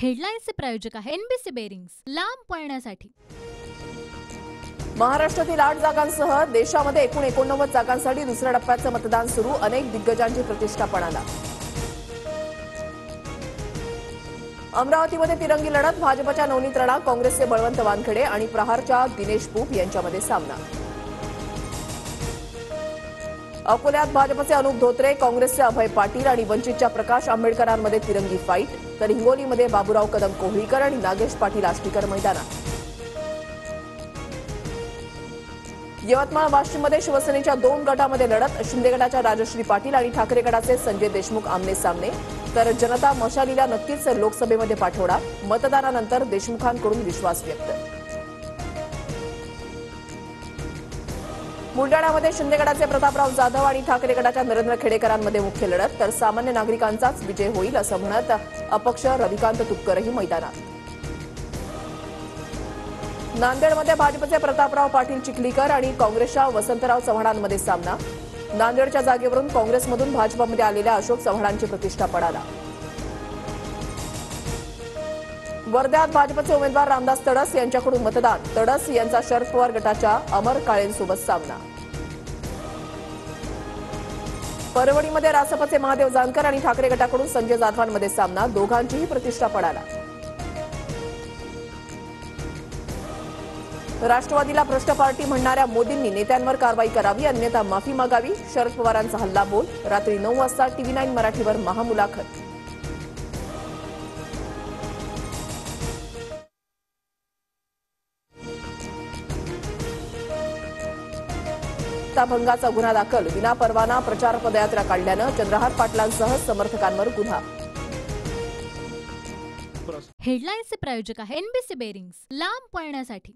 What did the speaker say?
हेडलाईन्सचे प्रायोजक आहे NBC bearings, लांब पळण्यासाठी। महाराष्ट्रातील 8 जागांसह देशामध्ये एकूण 89 जागांसाठी दुसऱ्या टप्प्याचं मतदान सुरू। अनेक दिग्गजांची प्रतिष्ठा पणाला। अमरावतीमध्ये तिरंगी लढत। भाजपच्या नवनीत राणा, काँग्रेसचे बळवंत वानखेडे आणि प्रहारच्या दिनेश पूप यांच्यामध्ये सामना। अकोल्यात भाजपचे अनुप धोत्रे, काँग्रेसचे अभय पाटील आणि वंचितच्या प्रकाश आंबेडकरांमध्ये तिरंगी फाईट। तर हिंगोलीमध्ये बाबूराव कदम कोहळीकर आणि नागेश पाटील आष्टीकर मैदानात। यवतमाळ वाशिममध्ये शिवसेनेच्या 2 गटामध्ये लढत। शिंदे गटाच्या राजश्री पाटील आणि ठाकरे गटाचे संजय देशमुख आमने सामने। तर जनता मशालीला नक्कीच लोकसभेमध्ये पाठवणार। मतदानानंतर देशमुखांकडून विश्वास व्यक्त। बुलडाण्यामध्ये शिंदे गटाचे प्रतापराव जाधव आणि ठाकरे गटाच्या नरेंद्र खेडेकरांमध्ये मुख्य लढत। तर सामान्य नागरिकांचाच विजय होईल असं म्हणत अपक्ष रविकांत तुपकरही मैदानात। नांदेडमध्ये भाजपचे प्रतापराव पाटील चिखलीकर आणि काँग्रेसच्या वसंतराव चव्हाणांमध्ये सामना। नांदेडच्या जागेवरून काँग्रेसमधून भाजपमध्ये आलेल्या अशोक चव्हाणांची प्रतिष्ठा पणाला। वर्ध्यात भाजपचे उमेदवार रामदास तडस यांच्याकडून मतदान। तडस यांचा शरद पवार गटाच्या अमर काळेंसोबत सामना। परभणीमध्ये रासपचे महादेव जानकर आणि ठाकरे गटाकडून संजय जाधवांमध्ये सामना। दोघांचीही प्रतिष्ठा पणाला। राष्ट्रवादीला भ्रष्ट पार्टी म्हणणाऱ्या मोदींनी नेत्यांवर कारवाई करावी, अन्यथा माफी मागावी। शरद पवारांचा हल्ला बोल। रात्री 9 वाजता TV9 मराठीवर महामुलाखत। भंगाचा गुन्हा दाखल। विना परवाना प्रचार पदयात्रा काढल्यानं चंद्रहार पाटलांसह समर्थकांवर गुन्हा। हेडलाईन्सचे प्रायोजक आहे एनबीसी बेरिंग्स, लांब पळण्यासाठी।